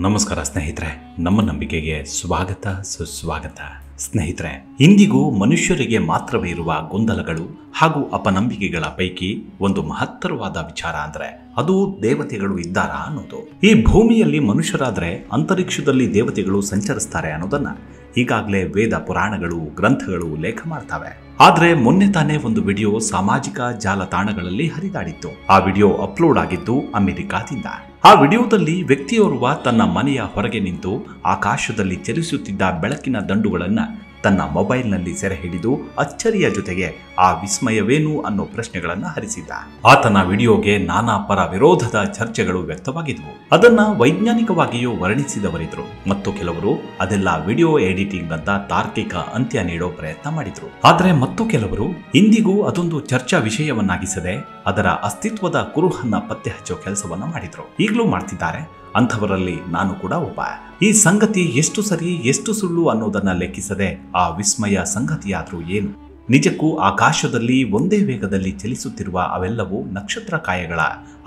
ನಮಸ್ಕಾರ ಸ್ನೇಹಿತರೆ, ನಮ್ಮ ನಂಬಿಕೆಗೆ ಸ್ವಾಗತ ಸುಸ್ವಾಗತ. ಸ್ನೇಹಿತರೆ, ಇಂದಿಗೂ ಮನುಷ್ಯರಿಗೆ ಮಾತ್ರವೇ ಇರುವ ಗೊಂದಲಗಳು ಹಾಗೂ ಅಪನಂಬಿಕೆಗಳ ಪೈಕಿ ಒಂದು ಮಹತ್ತರವಾದ ವಿಚಾರ ಅಂದ್ರೆ ಅದು ದೇವತೆಗಳು ಇದ್ದಾರಾ ಅನ್ನೋದು. ಈ ಭೂಮಿಯಲ್ಲಿ ಮನುಷ್ಯರಾದ್ರೆ ಅಂತರಿಕ್ಷದಲ್ಲಿ ದೇವತೆಗಳು ಸಂಚರಿಸ್ತಾರೆ ಅನ್ನೋದನ್ನ ಈಗಾಗಲೇ ವೇದ ಪುರಾಣಗಳು ಗ್ರಂಥಗಳು ಲೇಖ ಮಾಡ್ತವೆ. ಆದ್ರೆ ಮೊನ್ನೆ ತಾನೇ ಒಂದು ವಿಡಿಯೋ ಸಾಮಾಜಿಕ ಜಾಲತಾಣಗಳಲ್ಲಿ ಹರಿದಾಡಿತ್ತು. ಆ ವಿಡಿಯೋ ಅಪ್ಲೋಡ್ ಆಗಿದ್ದು ಅಮೆರಿಕಾದಿಂದ. ಆ ವಿಡಿಯೋದಲ್ಲಿ ವ್ಯಕ್ತಿಯೋರ್ವ ತನ್ನ ಮನೆಯ ಹೊರಗೆ ನಿಂತು ಆಕಾಶದಲ್ಲಿ ಚಲಿಸುತ್ತಿದ್ದ ಬೆಳಕಿನ ದಂಡುಗಳನ್ನ ತನ್ನ ಮೊಬೈಲ್ನಲ್ಲಿ ಸೆರೆ ಹಿಡಿದು ಅಚ್ಚರಿಯ ಜೊತೆಗೆ ಆ ವಿಸ್ಮಯವೇನು ಅನ್ನೋ ಪ್ರಶ್ನೆಗಳನ್ನ ಹರಿಸಿದ್ದ. ಆತನ ವಿಡಿಯೋಗೆ ನಾನಾ ಪರ ವಿರೋಧದ ಚರ್ಚೆಗಳು ವ್ಯಕ್ತವಾಗಿದ್ವು. ಅದನ್ನ ವೈಜ್ಞಾನಿಕವಾಗಿಯೂ ವರ್ಣಿಸಿದವರಿದ್ರು ಮತ್ತು ಕೆಲವರು ಅದೆಲ್ಲ ವಿಡಿಯೋ ಎಡಿಟಿಂಗ್ ಅಂತ ತಾರ್ಕಿಕ ಅಂತ್ಯ ನೀಡೋ ಪ್ರಯತ್ನ ಮಾಡಿದ್ರು. ಆದ್ರೆ ಮತ್ತು ಕೆಲವರು ಇಂದಿಗೂ ಅದೊಂದು ಚರ್ಚಾ ವಿಷಯವನ್ನಾಗಿಸದೆ ಅದರ ಅಸ್ತಿತ್ವದ ಕುರುಹನ್ನ ಪತ್ತೆ ಹಚ್ಚೋ ಕೆಲಸವನ್ನ ಮಾಡಿದ್ರು. ಈಗಲೂ ಮಾಡ್ತಿದ್ದಾರೆ. ಅಂಥವರಲ್ಲಿ ನಾನು ಕೂಡ ಒಬ್ಬ. ಈ ಸಂಗತಿ ಎಷ್ಟು ಸರಿ ಎಷ್ಟು ಸುಳ್ಳು ಅನ್ನೋದನ್ನ ಲೆಕ್ಕಿಸದೆ ಆ ವಿಸ್ಮಯ ಸಂಗತಿಯಾದ್ರೂ ಏನು? ನಿಜಕ್ಕೂ ಆಕಾಶದಲ್ಲಿ ಒಂದೇ ವೇಗದಲ್ಲಿ ಚಲಿಸುತ್ತಿರುವ ಅವೆಲ್ಲವೂ ನಕ್ಷತ್ರ ಕಾಯಗಳ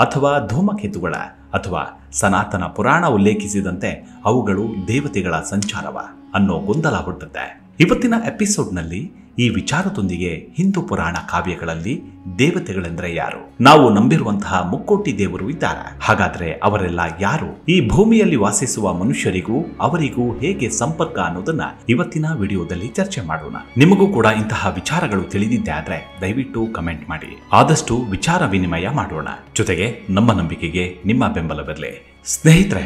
ಅಥವಾ ಧೂಮಕೇತುಗಳ ಅಥವಾ ಸನಾತನ ಪುರಾಣ ಉಲ್ಲೇಖಿಸಿದಂತೆ ಅವುಗಳು ದೇವತೆಗಳ ಸಂಚಾರವ ಅನ್ನೋ ಗೊಂದಲ ಹುಟ್ಟುತ್ತೆ. ಇವತ್ತಿನ ಎಪಿಸೋಡ್ನಲ್ಲಿ ಈ ವಿಚಾರದೊಂದಿಗೆ ಹಿಂದೂ ಪುರಾಣ ಕಾವ್ಯಗಳಲ್ಲಿ ದೇವತೆಗಳೆಂದ್ರೆ ಯಾರು? ನಾವು ನಂಬಿರುವಂತಹ ಮುಕ್ಕೋಟಿ ದೇವರು ಇದ್ದಾರೆ. ಹಾಗಾದ್ರೆ ಅವರೆಲ್ಲ ಯಾರು? ಈ ಭೂಮಿಯಲ್ಲಿ ವಾಸಿಸುವ ಮನುಷ್ಯರಿಗೂ ಅವರಿಗೂ ಹೇಗೆ ಸಂಪರ್ಕ ಅನ್ನೋದನ್ನ ಇವತ್ತಿನ ವಿಡಿಯೋದಲ್ಲಿ ಚರ್ಚೆ ಮಾಡೋಣ. ನಿಮಗೂ ಕೂಡ ಇಂತಹ ವಿಚಾರಗಳು ತಿಳಿದಿದ್ದೆ ಆದ್ರೆ ದಯವಿಟ್ಟು ಕಮೆಂಟ್ ಮಾಡಿ. ಆದಷ್ಟು ವಿಚಾರ ವಿನಿಮಯ ಮಾಡೋಣ. ಜೊತೆಗೆ ನಮ್ಮ ನಂಬಿಕೆಗೆ ನಿಮ್ಮ ಬೆಂಬಲವಿರಲಿ. ಸ್ನೇಹಿತರೆ,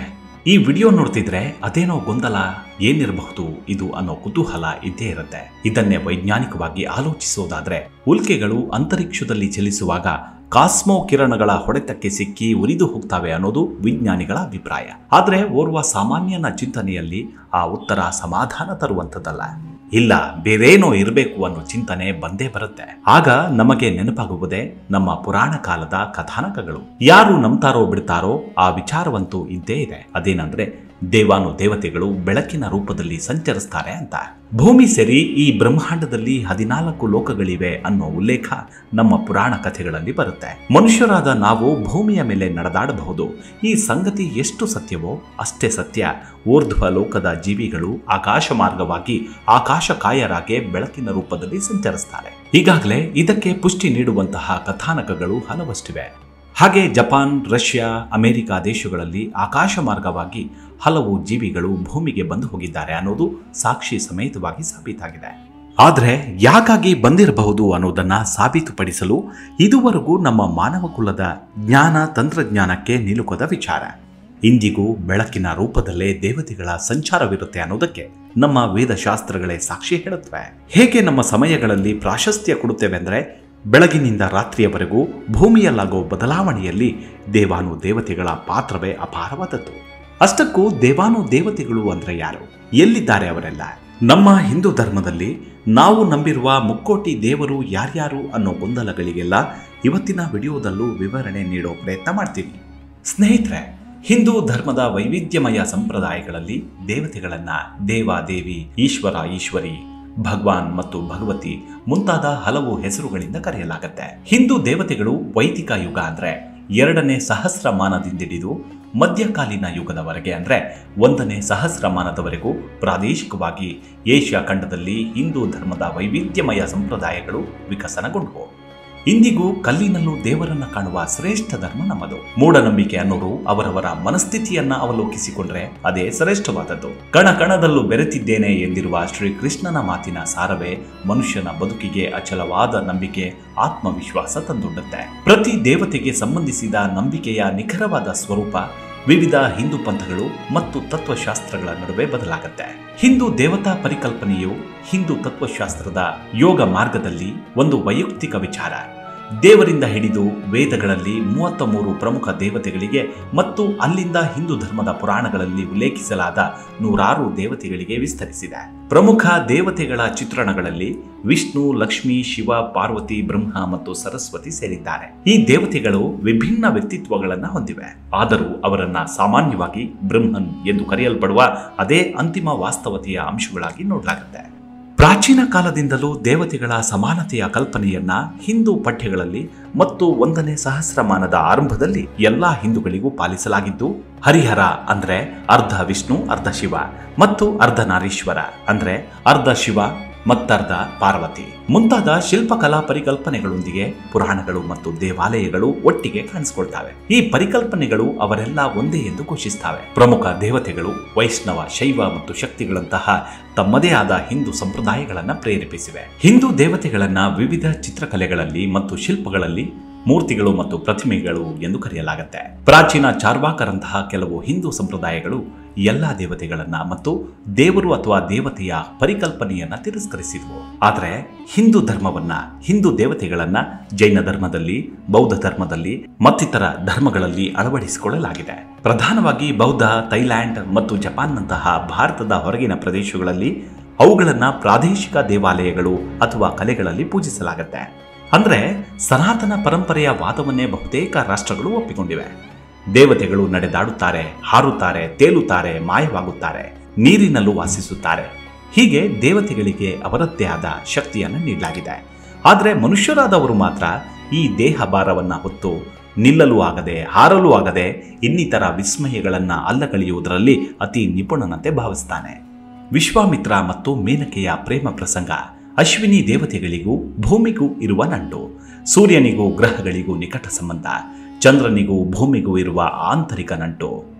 ಈ ವಿಡಿಯೋ ನೋಡ್ತಿದ್ರೆ ಅದೇನೋ ಗೊಂದಲ ಏನಿರಬಹುದು ಇದು ಅನ್ನೋ ಕುತೂಹಲ ಇದ್ದೇ ಇರುತ್ತೆ. ಇದನ್ನೇ ವೈಜ್ಞಾನಿಕವಾಗಿ ಆಲೋಚಿಸೋದಾದ್ರೆ ಉಲ್ಕೆಗಳು ಅಂತರಿಕ್ಷದಲ್ಲಿ ಚಲಿಸುವಾಗ ಕಾಸ್ಮೋ ಕಿರಣಗಳ ಹೊಡೆತಕ್ಕೆ ಸಿಕ್ಕಿ ಉರಿದು ಹೋಗ್ತವೆ ಅನ್ನೋದು ವಿಜ್ಞಾನಿಗಳ ಅಭಿಪ್ರಾಯ. ಆದ್ರೆ ಓರ್ವ ಸಾಮಾನ್ಯನ ಚಿಂತನೆಯಲ್ಲಿ ಆ ಉತ್ತರ ಸಮಾಧಾನ ತರುವಂಥದ್ದಲ್ಲ. ಇಲ್ಲ, ಬೇರೇನೋ ಇರಬೇಕು ಅನ್ನೋ ಚಿಂತನೆ ಬಂದೇ ಬರುತ್ತೆ. ಆಗ ನಮಗೆ ನೆನಪಾಗುವುದೇ ನಮ್ಮ ಪುರಾಣ ಕಾಲದ ಕಥಾನಕಗಳು. ಯಾರು ನಂಬ್ತಾರೋ ಬಿಡ್ತಾರೋ ಆ ವಿಚಾರವಂತೂ ಇದ್ದೇ ಇದೆ. ಅದೇನಂದ್ರೆ ದೇವಾನು ದೇವತೆಗಳು ಬೆಳಕಿನ ರೂಪದಲ್ಲಿ ಸಂಚರಿಸ್ತಾರೆ ಅಂತ. ಭೂಮಿ ಸೇರಿ ಈ ಬ್ರಹ್ಮಾಂಡದಲ್ಲಿ 14 ಲೋಕಗಳಿವೆ ಅನ್ನೋ ಉಲ್ಲೇಖ ನಮ್ಮ ಪುರಾಣ ಕಥೆಗಳಲ್ಲಿ ಬರುತ್ತೆ. ಮನುಷ್ಯರಾದ ನಾವು ಭೂಮಿಯ ಮೇಲೆ ನಡೆದಾಡಬಹುದು. ಈ ಸಂಗತಿ ಎಷ್ಟು ಸತ್ಯವೋ ಅಷ್ಟೇ ಸತ್ಯ ಊರ್ಧ್ವ ಲೋಕದ ಜೀವಿಗಳು ಆಕಾಶ ಮಾರ್ಗವಾಗಿ ಆಕಾಶಕಾಯರಾಗೆ ಬೆಳಕಿನ ರೂಪದಲ್ಲಿ ಸಂಚರಿಸ್ತಾರೆ. ಈಗಾಗಲೇ ಇದಕ್ಕೆ ಪುಷ್ಟಿ ನೀಡುವಂತಹ ಕಥಾನಕಗಳು ಹಲವಷ್ಟಿವೆ. ಹಾಗೆ ಜಪಾನ್, ರಷ್ಯಾ, ಅಮೆರಿಕ ದೇಶಗಳಲ್ಲಿ ಆಕಾಶ ಮಾರ್ಗವಾಗಿ ಹಲವು ಜೀವಿಗಳು ಭೂಮಿಗೆ ಬಂದು ಹೋಗಿದ್ದಾರೆ ಅನ್ನೋದು ಸಾಕ್ಷಿ ಸಮೇತವಾಗಿ ಸಾಬೀತಾಗಿದೆ. ಆದ್ರೆ ಯಾಕಾಗಿ ಬಂದಿರಬಹುದು ಅನ್ನೋದನ್ನ ಸಾಬೀತುಪಡಿಸಲು ಇದುವರೆಗೂ ನಮ್ಮ ಮಾನವ ಕುಲದ ಜ್ಞಾನ ತಂತ್ರಜ್ಞಾನಕ್ಕೆ ನಿಲುಕದ ವಿಚಾರ. ಇಂದಿಗೂ ಬೆಳಕಿನ ರೂಪದಲ್ಲೇ ದೇವತೆಗಳ ಸಂಚಾರವಿರುತ್ತೆ ಅನ್ನೋದಕ್ಕೆ ನಮ್ಮ ವೇದಶಾಸ್ತ್ರಗಳೇ ಸಾಕ್ಷಿ ಹೇಳುತ್ತವೆ. ಹೇಗೆ ನಮ್ಮ ಸಮಯಗಳಲ್ಲಿ ಪ್ರಾಶಸ್ತ್ಯ ಕೊಡುತ್ತೇವೆ ಅಂದ್ರೆ ಬೆಳಗಿನಿಂದ ರಾತ್ರಿಯವರೆಗೂ ಭೂಮಿಯಲ್ಲಾಗೋ ಬದಲಾವಣೆಯಲ್ಲಿ ದೇವಾನು ದೇವತೆಗಳ ಪಾತ್ರವೇ ಅಪಾರವಾದದ್ದು. ಅಷ್ಟಕ್ಕೂ ದೇವಾನು ದೇವತೆಗಳು ಅಂದ್ರೆ ಯಾರು? ಎಲ್ಲಿದ್ದಾರೆ ಅವರೆಲ್ಲ? ನಮ್ಮ ಹಿಂದೂ ಧರ್ಮದಲ್ಲಿ ನಾವು ನಂಬಿರುವ ಮುಕ್ಕೋಟಿ ದೇವರು ಯಾರ್ಯಾರು ಅನ್ನೋ ಗೊಂದಲಗಳಿಗೆಲ್ಲ ಇವತ್ತಿನ ವಿಡಿಯೋದಲ್ಲೂ ವಿವರಣೆ ನೀಡೋ ಪ್ರಯತ್ನ ಮಾಡ್ತೀನಿ. ಸ್ನೇಹಿತರೆ, ಹಿಂದೂ ಧರ್ಮದ ವೈವಿಧ್ಯಮಯ ಸಂಪ್ರದಾಯಗಳಲ್ಲಿ ದೇವತೆಗಳನ್ನ ದೇವಾದೇವಿ, ಈಶ್ವರ ಈಶ್ವರಿ, ಭಗವಾನ್ ಮತ್ತು ಭಗವತಿ ಮುಂತಾದ ಹಲವು ಹೆಸರುಗಳಿಂದ ಕರೆಯಲಾಗುತ್ತೆ. ಹಿಂದೂ ದೇವತೆಗಳು ವೈದಿಕ ಯುಗ ಅಂದ್ರೆ 2ನೇ ಸಹಸ್ರಮಾನದಿಂದಿಡಿದು ಮಧ್ಯಕಾಲೀನ ಯುಗದವರೆಗೆ ಅಂದ್ರೆ 1ನೇ ಸಹಸ್ರಮಾನದವರೆಗೂ ಪ್ರಾದೇಶಿಕವಾಗಿ ಏಷ್ಯಾ ಖಂಡದಲ್ಲಿ ಹಿಂದೂ ಧರ್ಮದ ವೈವಿಧ್ಯಮಯ ಸಂಪ್ರದಾಯಗಳು ವಿಕಸನಗೊಂಡವು. ಇಂದಿಗೂ ಕಲ್ಲಿನಲ್ಲೂ ದೇವರನ್ನ ಕಾಣುವ ಶ್ರೇಷ್ಠ ಧರ್ಮ ನಮ್ಮದು. ಮೂಢನಂಬಿಕೆ ಅನ್ನೋರು ಅವರವರ ಮನಸ್ಥಿತಿಯನ್ನ ಅವಲೋಕಿಸಿಕೊಂಡ್ರೆ ಅದೇ ಶ್ರೇಷ್ಠವಾದದ್ದು. ಕಣ ಕಣದಲ್ಲೂ ಬೆರೆತಿದ್ದೇನೆ ಎಂದಿರುವ ಶ್ರೀಕೃಷ್ಣನ ಮಾತಿನ ಸಾರವೇ ಮನುಷ್ಯನ ಬದುಕಿಗೆ ಅಚಲವಾದ ನಂಬಿಕೆ, ಆತ್ಮವಿಶ್ವಾಸ ತಂದೊಡ್ಡುತ್ತೆ. ಪ್ರತಿ ದೇವತೆಗೆ ಸಂಬಂಧಿಸಿದ ನಂಬಿಕೆಯ ನಿಖರವಾದ ಸ್ವರೂಪ ವಿವಿಧ ಹಿಂದೂ ಪಂಥಗಳು ಮತ್ತು ತತ್ವಶಾಸ್ತ್ರಗಳ ನಡುವೆ ಬದಲಾಗುತ್ತೆ. ಹಿಂದೂ ದೇವತಾ ಪರಿಕಲ್ಪನೆಯು ಹಿಂದೂ ತತ್ವಶಾಸ್ತ್ರದ ಯೋಗ ಮಾರ್ಗದಲ್ಲಿ ಒಂದು ವೈಯಕ್ತಿಕ ವಿಚಾರ. ದೇವರಿಂದ ಹಿಡಿದು ವೇದಗಳಲ್ಲಿ 33 ಪ್ರಮುಖ ದೇವತೆಗಳಿಗೆ ಮತ್ತು ಅಲ್ಲಿಂದ ಹಿಂದೂ ಧರ್ಮದ ಪುರಾಣಗಳಲ್ಲಿ ಉಲ್ಲೇಖಿಸಲಾದ 100 ದೇವತೆಗಳಿಗೆ ವಿಸ್ತರಿಸಿದೆ. ಪ್ರಮುಖ ದೇವತೆಗಳ ಚಿತ್ರಣಗಳಲ್ಲಿ ವಿಷ್ಣು, ಲಕ್ಷ್ಮಿ, ಶಿವ, ಪಾರ್ವತಿ, ಬ್ರಹ್ಮ ಮತ್ತು ಸರಸ್ವತಿ ಸೇರಿದ್ದಾರೆ. ಈ ದೇವತೆಗಳು ವಿಭಿನ್ನ ವ್ಯಕ್ತಿತ್ವಗಳನ್ನ ಹೊಂದಿವೆ. ಆದರೂ ಅವರನ್ನ ಸಾಮಾನ್ಯವಾಗಿ ಬ್ರಹ್ಮನ್ ಎಂದು ಕರೆಯಲ್ಪಡುವ ಅದೇ ಅಂತಿಮ ವಾಸ್ತವತೆಯ ಅಂಶಗಳಾಗಿ ನೋಡಲಾಗುತ್ತೆ. ಪ್ರಾಚೀನ ಕಾಲದಿಂದಲೂ ದೇವತೆಗಳ ಸಮಾನತೆಯ ಕಲ್ಪನೆಯನ್ನ ಹಿಂದೂ ಪಠ್ಯಗಳಲ್ಲಿ ಮತ್ತು 1ನೇ ಸಹಸ್ರಮಾನದ ಆರಂಭದಲ್ಲಿ ಎಲ್ಲಾ ಹಿಂದೂಗಳಿಗೂ ಪಾಲಿಸಲಾಗಿದ್ದು, ಹರಿಹರ ಅಂದ್ರೆ ಅರ್ಧ ವಿಷ್ಣು ಅರ್ಧ ಶಿವ ಮತ್ತು ಅರ್ಧನಾರೀಶ್ವರ ಅಂದ್ರೆ ಅರ್ಧ ಶಿವ ಮತ್ತರ್ಧ ಪಾರ್ವತಿ ಮುಂತಾದ ಶಿಲ್ಪಕಲಾ ಪರಿಕಲ್ಪನೆಗಳೊಂದಿಗೆ ಪುರಾಣಗಳು ಮತ್ತು ದೇವಾಲಯಗಳು ಒಟ್ಟಿಗೆ ಕಾಣಿಸಿಕೊಳ್ತವೆ. ಈ ಪರಿಕಲ್ಪನೆಗಳು ಅವರೆಲ್ಲ ಒಂದೇ ಎಂದು ಘೋಷಿಸುತ್ತವೆ. ಪ್ರಮುಖ ದೇವತೆಗಳು ವೈಷ್ಣವ, ಶೈವ ಮತ್ತು ಶಕ್ತಿಗಳಂತಹ ತಮ್ಮದೇ ಆದ ಹಿಂದೂ ಸಂಪ್ರದಾಯಗಳನ್ನು ಪ್ರೇರೇಪಿಸಿವೆ. ಹಿಂದೂ ದೇವತೆಗಳನ್ನ ವಿವಿಧ ಚಿತ್ರಕಲೆಗಳಲ್ಲಿ ಮತ್ತು ಶಿಲ್ಪಗಳಲ್ಲಿ ಮೂರ್ತಿಗಳು ಮತ್ತು ಪ್ರತಿಮೆಗಳು ಎಂದು ಕರೆಯಲಾಗುತ್ತೆ. ಪ್ರಾಚೀನ ಚಾರ್ವಾಕರಂತಹ ಕೆಲವು ಹಿಂದೂ ಸಂಪ್ರದಾಯಗಳು ಎಲ್ಲಾ ದೇವತೆಗಳನ್ನ ಮತ್ತು ದೇವರು ಅಥವಾ ದೇವತೆಯ ಪರಿಕಲ್ಪನೆಯನ್ನ ತಿರಸ್ಕರಿಸಿದ್ವು. ಆದರೆ ಹಿಂದೂ ಧರ್ಮವನ್ನ, ಹಿಂದೂ ದೇವತೆಗಳನ್ನ ಜೈನ ಧರ್ಮದಲ್ಲಿ, ಬೌದ್ಧ ಧರ್ಮದಲ್ಲಿ ಮತ್ತಿತರ ಧರ್ಮಗಳಲ್ಲಿ ಅಳವಡಿಸಿಕೊಳ್ಳಲಾಗಿದೆ. ಪ್ರಧಾನವಾಗಿ ಬೌದ್ಧ, ಥೈಲ್ಯಾಂಡ್ ಮತ್ತು ಜಪಾನ್ನಂತಹ ಭಾರತದ ಹೊರಗಿನ ಪ್ರದೇಶಗಳಲ್ಲಿ ಅವುಗಳನ್ನ ಪ್ರಾದೇಶಿಕ ದೇವಾಲಯಗಳು ಅಥವಾ ಕಲೆಗಳಲ್ಲಿ ಪೂಜಿಸಲಾಗುತ್ತೆ. ಅಂದ್ರೆ ಸನಾತನ ಪರಂಪರೆಯ ವಾದವನ್ನೇ ಬಹುತೇಕ ರಾಷ್ಟ್ರಗಳು ಒಪ್ಪಿಕೊಂಡಿವೆ. ದೇವತೆಗಳು ನಡೆದಾಡುತ್ತಾರೆ, ಹಾರುತ್ತಾರೆ, ತೇಲುತ್ತಾರೆ, ಮಾಯವಾಗುತ್ತಾರೆ, ನೀರಿನಲ್ಲೂ ವಾಸಿಸುತ್ತಾರೆ. ಹೀಗೆ ದೇವತೆಗಳಿಗೆ ಅವರದ್ದೇ ಆದ ಶಕ್ತಿಯನ್ನು ನೀಡಲಾಗಿದೆ. ಆದರೆ ಮನುಷ್ಯರಾದವರು ಮಾತ್ರ ಈ ದೇಹ ಭಾರವನ್ನ ಹೊತ್ತು ನಿಲ್ಲಲು ಆಗದೆ, ಹಾರಲು ಆಗದೆ ಇನ್ನಿತರ ವಿಸ್ಮಯಗಳನ್ನ ಅಲ್ಲಗಳೆಯುವುದರಲ್ಲಿ ಅತಿ ನಿಪುಣನಂತೆ ಭಾವಿಸ್ತಾನೆ. ವಿಶ್ವಾಮಿತ್ರ ಮತ್ತು ಮೇನಕೆಯ ಪ್ರೇಮ ಪ್ರಸಂಗ ಅಶ್ವಿನಿ ದೇವತೆಗಳಿಗೂ ಭೂಮಿಗೂ ಇರುವ ನಂಟು, ಸೂರ್ಯನಿಗೂ ಗ್ರಹಗಳಿಗೂ ನಿಕಟ ಸಂಬಂಧ, ಚಂದ್ರನಿಗೂ ಭೂಮಿಗೂ ಇರುವ ಆಂತರಿಕ ನಂಟು,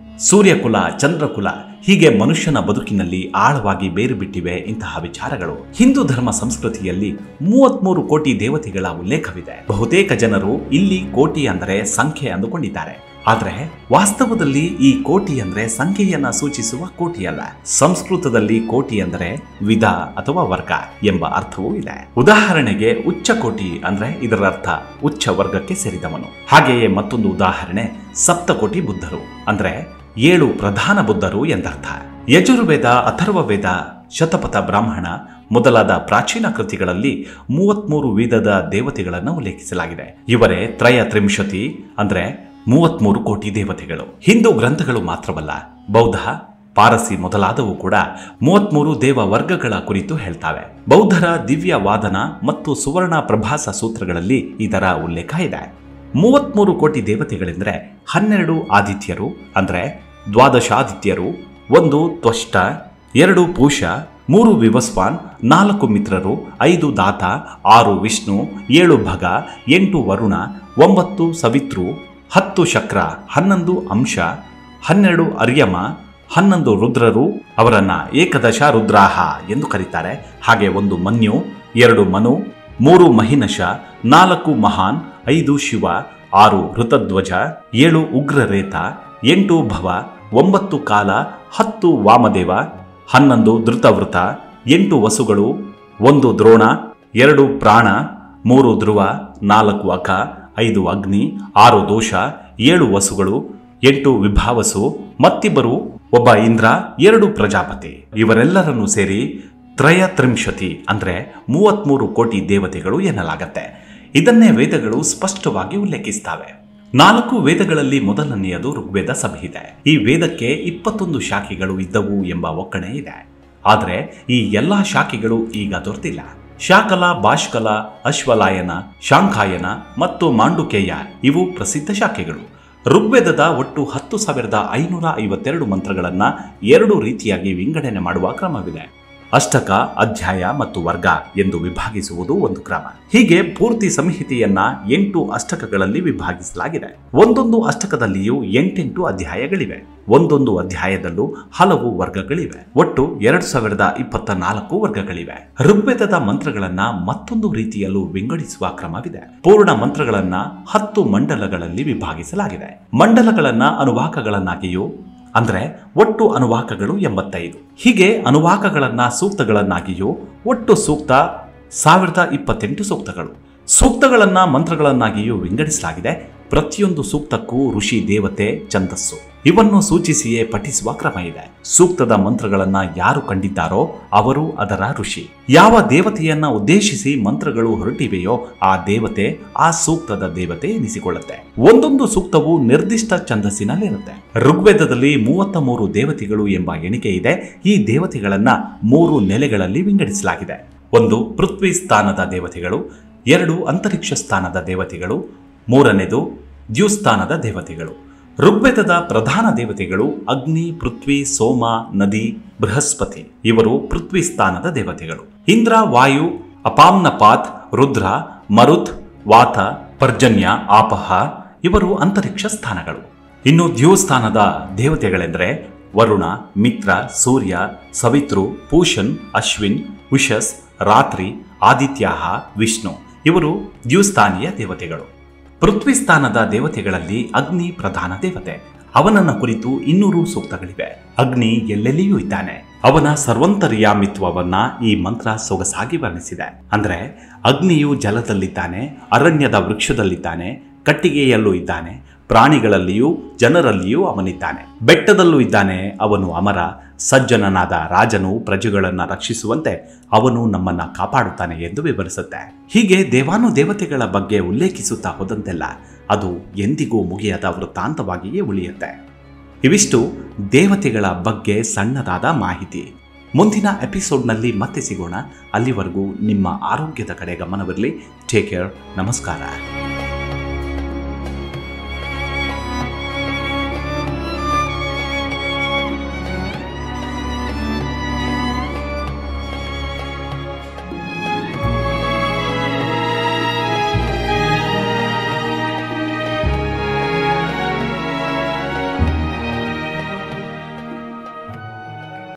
ಸೂರ್ಯಕುಲ, ಚಂದ್ರಕುಲ ಹೀಗೆ ಮನುಷ್ಯನ ಬದುಕಿನಲ್ಲಿ ಆಳವಾಗಿ ಬೇರು ಬಿಟ್ಟಿವೆ. ಇಂತಹ ವಿಚಾರಗಳು ಹಿಂದೂ ಧರ್ಮ ಸಂಸ್ಕೃತಿಯಲ್ಲಿ 33 ಕೋಟಿ ದೇವತೆಗಳ ಉಲ್ಲೇಖವಿದೆ. ಬಹುತೇಕ ಜನರು ಇಲ್ಲಿ ಕೋಟಿ ಅಂದರೆ ಸಂಖ್ಯೆ ಅಂದುಕೊಂಡಿದ್ದಾರೆ. ಆದರೆ ವಾಸ್ತವದಲ್ಲಿ ಈ ಕೋಟಿ ಅಂದ್ರೆ ಸಂಖ್ಯೆಯನ್ನ ಸೂಚಿಸುವ ಕೋಟಿ ಅಲ್ಲ. ಸಂಸ್ಕೃತದಲ್ಲಿ ಕೋಟಿ ಅಂದರೆ ವಿಧ ಅಥವಾ ವರ್ಗ ಎಂಬ ಅರ್ಥವೂ ಇದೆ. ಉದಾಹರಣೆಗೆ ಉಚ್ಚ ಕೋಟಿ ಅಂದ್ರೆ ಇದರ ಅರ್ಥ ಉಚ್ಚ ವರ್ಗಕ್ಕೆ ಸೇರಿದವನು. ಹಾಗೆಯೇ ಮತ್ತೊಂದು ಉದಾಹರಣೆ ಸಪ್ತಕೋಟಿ ಬುದ್ಧರು ಅಂದ್ರೆ 7 ಪ್ರಧಾನ ಬುದ್ಧರು ಎಂದರ್ಥ. ಯಜುರ್ವೇದ, ಅಥರ್ವವೇದ, ಶತಪಥ ಬ್ರಾಹ್ಮಣ ಮೊದಲಾದ ಪ್ರಾಚೀನ ಕೃತಿಗಳಲ್ಲಿ 33 ವಿಧದ ದೇವತೆಗಳನ್ನು ಉಲ್ಲೇಖಿಸಲಾಗಿದೆ. ಇವರೇ ತ್ರಯತ್ರಿಂಶತಿ ಅಂದ್ರೆ 33 ಕೋಟಿ ದೇವತೆಗಳು. ಹಿಂದೂ ಗ್ರಂಥಗಳು ಮಾತ್ರವಲ್ಲ, ಬೌದ್ಧ, ಪಾರಸಿ ಮೊದಲಾದವು ಕೂಡ 33 ದೇವ ವರ್ಗಗಳ ಕುರಿತು ಹೇಳ್ತಾವೆ. ಬೌದ್ಧರ ದಿವ್ಯ ವಾದನ ಮತ್ತು ಸುವರ್ಣ ಪ್ರಭಾಸ ಸೂತ್ರಗಳಲ್ಲಿ ಇದರ ಉಲ್ಲೇಖ ಇದೆ. 33 ಕೋಟಿ ದೇವತೆಗಳೆಂದರೆ 12 ಆದಿತ್ಯರು ಅಂದ್ರೆ ದ್ವಾದಶಾದಿತ್ಯರು, 1 ತ್ವಷ್ಟ, 2 ಪೂಷ, 3 ವಿವಸ್ವಾನ್, 4 ಮಿತ್ರರು, 5 ದಾತ, 6 ವಿಷ್ಣು, 7 ಭಗ, 8 ವರುಣ, 9 ಸವಿತೃ, 10 ಶಕ್ರ, 11 ಅಂಶ, 12 ಅರ್ಯಮ, 11 ರುದ್ರರು, ಅವರನ್ನ ಏಕದಶ ರುದ್ರಾಹ ಎಂದು ಕರೀತಾರೆ. ಹಾಗೆ 1 ಮನ್ಯು, 2 ಮನು, 3 ಮಹಿನಶ, 4 ಮಹಾನ್, 5 ಶಿವ, 6 ಋತಧ್ವಜ, 7 ಉಗ್ರರೇತ, 8 ಭವ, 9 ಕಾಲ, 10 ವಾಮದೇವ, 11 ಧೃತವೃತ, 8 ವಸುಗಳು, 1 ದ್ರೋಣ, 2 ಪ್ರಾಣ, 3 ಧ್ರುವ, 4 ಅಕ, 5 ಅಗ್ನಿ, 6 ದೋಷ, 7 ವಸುಗಳು, 8 ವಿಭಾವಸು, ಮತ್ತಿಬ್ಬರು, 1 ಇಂದ್ರ, 2 ಪ್ರಜಾಪತಿ. ಇವರೆಲ್ಲರನ್ನು ಸೇರಿ ತ್ರಯತ್ರಿಂಶತಿ ಅಂದ್ರೆ 33 ಕೋಟಿ ದೇವತೆಗಳು ಎನ್ನಲಾಗತ್ತೆ. ಇದನ್ನೇ ವೇದಗಳು ಸ್ಪಷ್ಟವಾಗಿ ಉಲ್ಲೇಖಿಸ್ತವೆ. 4 ವೇದಗಳಲ್ಲಿ ಮೊದಲನೆಯದು ಋಗ್ವೇದ ಸಂಹಿತೆ. ಈ ವೇದಕ್ಕೆ 21 ಶಾಖೆಗಳು ಇದ್ದವು ಎಂಬ ಒಕ್ಕಣೆ ಇದೆ. ಆದರೆ ಈ ಎಲ್ಲಾ ಶಾಖೆಗಳು ಈಗ ದೊರೆತಿಲ್ಲ. ಶಾಕಲ, ಭಾಷ್ಕಲ, ಅಶ್ವಲಾಯನ, ಶಾಂಖಾಯನ ಮತ್ತು ಮಾಂಡುಕೇಯ ಇವು ಪ್ರಸಿದ್ಧ ಶಾಖೆಗಳು. ಋಗ್ವೇದದ ಒಟ್ಟು 10,552 ಮಂತ್ರಗಳನ್ನ 2 ರೀತಿಯಾಗಿ ವಿಂಗಡಣೆ ಮಾಡುವ ಕ್ರಮವಿದೆ. ಅಷ್ಟಕ, ಅಧ್ಯಾಯ ಮತ್ತು ವರ್ಗ ಎಂದು ವಿಭಾಗಿಸುವುದು ಒಂದು ಕ್ರಮ. ಹೀಗೆ ಪೂರ್ತಿ ಸಂಹಿತೆಯನ್ನ 8 ಅಷ್ಟಕಗಳಲ್ಲಿ ವಿಭಾಗಿಸಲಾಗಿದೆ. ಒಂದೊಂದು ಅಷ್ಟಕದಲ್ಲಿಯೂ 8 ಅಧ್ಯಾಯಗಳಿವೆ. ಒಂದೊಂದು ಅಧ್ಯಾಯದಲ್ಲೂ ಹಲವು ವರ್ಗಗಳಿವೆ. ಒಟ್ಟು 2024 ವರ್ಗಗಳಿವೆ. ಋಗ್ವೇದದ ಮಂತ್ರಗಳನ್ನ ಮತ್ತೊಂದು ರೀತಿಯಲ್ಲೂ ವಿಂಗಡಿಸುವ ಕ್ರಮವಿದೆ. ಪೂರ್ಣ ಮಂತ್ರಗಳನ್ನ 10 ಮಂಡಲಗಳಲ್ಲಿ ವಿಭಾಗಿಸಲಾಗಿದೆ. ಮಂಡಲಗಳನ್ನ ಅನುವಾಕಗಳನ್ನಾಗಿಯೂ ಅಂದ್ರೆ ಒಟ್ಟು ಅನುವಾಕಗಳು 85. ಹೀಗೆ ಅನುವಾಕಗಳನ್ನ ಸೂಕ್ತಗಳನ್ನಾಗಿಯೂ ಒಟ್ಟು ಸೂಕ್ತ 1028 ಸೂಕ್ತಗಳು. ಸೂಕ್ತಗಳನ್ನ ಮಂತ್ರಗಳನ್ನಾಗಿಯೂ ವಿಂಗಡಿಸಲಾಗಿದೆ. ಪ್ರತಿಯೊಂದು ಸೂಕ್ತಕ್ಕೂ ಋಷಿ, ದೇವತೆ, ಛಂದಸ್ಸು ಇವನ್ನು ಸೂಚಿಸಿಯೇ ಪಠಿಸುವ ಕ್ರಮ ಇದೆ. ಸೂಕ್ತದ ಮಂತ್ರಗಳನ್ನ ಯಾರು ಕಂಡಿದ್ದಾರೋ ಅವರು ಅದರ ಋಷಿ. ಯಾವ ದೇವತೆಯನ್ನ ಉದ್ದೇಶಿಸಿ ಮಂತ್ರಗಳು ಹೊರಟಿವೆಯೋ ಆ ದೇವತೆ ಆ ಸೂಕ್ತದ ದೇವತೆ ಎನಿಸಿಕೊಳ್ಳುತ್ತೆ. ಒಂದೊಂದು ಸೂಕ್ತವು ನಿರ್ದಿಷ್ಟ ಛಂದಸ್ಸಿನಲ್ಲಿರುತ್ತೆ. ಋಗ್ವೇದದಲ್ಲಿ 33 ದೇವತೆಗಳು ಎಂಬ ಎಣಿಕೆ ಇದೆ. ಈ ದೇವತೆಗಳನ್ನ 3 ನೆಲೆಗಳಲ್ಲಿ ವಿಂಗಡಿಸಲಾಗಿದೆ. ಒಂದು ಪೃಥ್ವಿ ಸ್ಥಾನದ ದೇವತೆಗಳು, 2 ಅಂತರಿಕ್ಷ ಸ್ಥಾನದ ದೇವತೆಗಳು, 3ನೇದು ದ್ಯುಸ್ಥಾನದ ದೇವತೆಗಳು. ಋಗ್ವೇದದ ಪ್ರಧಾನ ದೇವತೆಗಳು ಅಗ್ನಿ, ಪೃಥ್ವಿ, ಸೋಮ, ನದಿ, ಬೃಹಸ್ಪತಿ. ಇವರು ಪೃಥ್ವಿ ಸ್ಥಾನದ ದೇವತೆಗಳು. ಇಂದ್ರ, ವಾಯು, ಅಪಾಮ್ನಪಾತ್, ರುದ್ರ, ಮರುತ್, ವಾತ, ಪರ್ಜನ್ಯ, ಆಪಹ ಇವರು ಅಂತರಿಕ್ಷ ಸ್ಥಾನಗಳು. ಇನ್ನು ದ್ಯುಸ್ಥಾನದ ದೇವತೆಗಳೆಂದರೆ ವರುಣ, ಮಿತ್ರ, ಸೂರ್ಯ, ಸವಿತೃ, ಪೂಷನ್, ಅಶ್ವಿನ್, ಉಷಸ್, ರಾತ್ರಿ, ಆದಿತ್ಯಾಹ, ವಿಷ್ಣು ಇವರು ದ್ಯುಸ್ಥಾನೀಯ ದೇವತೆಗಳು. ಪೃಥ್ವಿ ಸ್ಥಾನದ ದೇವತೆಗಳಲ್ಲಿ ಅಗ್ನಿ ಪ್ರಧಾನ ದೇವತೆ. ಅವನನ್ನ ಕುರಿತು 200 ಸೂಕ್ತಗಳಿವೆ. ಅಗ್ನಿ ಎಲ್ಲೆಲ್ಲಿಯೂ ಇದ್ದಾನೆ. ಅವನ ಸರ್ವಂತರ್ಯಾಮಿತ್ವವನ್ನ ಈ ಮಂತ್ರ ಸೊಗಸಾಗಿ ವರ್ಣಿಸಿದೆ. ಅಂದ್ರೆ ಅಗ್ನಿಯು ಜಲದಲ್ಲಿದ್ದಾನೆ, ಅರಣ್ಯದ ವೃಕ್ಷದಲ್ಲಿದ್ದಾನೆ, ಕಟ್ಟಿಗೆಯಲ್ಲೂ ಇದ್ದಾನೆ, ಪ್ರಾಣಿಗಳಲ್ಲಿಯೂ ಜನರಲ್ಲಿಯೂ ಅವನಿದ್ದಾನೆ, ಬೆಟ್ಟದಲ್ಲೂ ಇದ್ದಾನೆ. ಅವನು ಅಮರ, ಸಜ್ಜನನಾದ ರಾಜನು ಪ್ರಜೆಗಳನ್ನ ರಕ್ಷಿಸುವಂತೆ ಅವನು ನಮ್ಮನ್ನ ಕಾಪಾಡುತ್ತಾನೆ ಎಂದು ವಿವರಿಸುತ್ತೆ. ಹೀಗೆ ದೇವಾನುದೇವತೆಗಳ ಬಗ್ಗೆ ಉಲ್ಲೇಖಿಸುತ್ತಾ ಹೋದಂತೆಲ್ಲ ಅದು ಎಂದಿಗೂ ಮುಗಿಯದ ವೃತ್ತಾಂತವಾಗಿಯೇ ಉಳಿಯುತ್ತೆ. ಇವಿಷ್ಟು ದೇವತೆಗಳ ಬಗ್ಗೆ ಸಣ್ಣದಾದ ಮಾಹಿತಿ. ಮುಂದಿನ ಎಪಿಸೋಡ್ನಲ್ಲಿ ಮತ್ತೆ ಸಿಗೋಣ. ಅಲ್ಲಿವರೆಗೂ ನಿಮ್ಮ ಆರೋಗ್ಯದ ಕಡೆ ಗಮನವಿರಲಿ. Take care. ನಮಸ್ಕಾರ.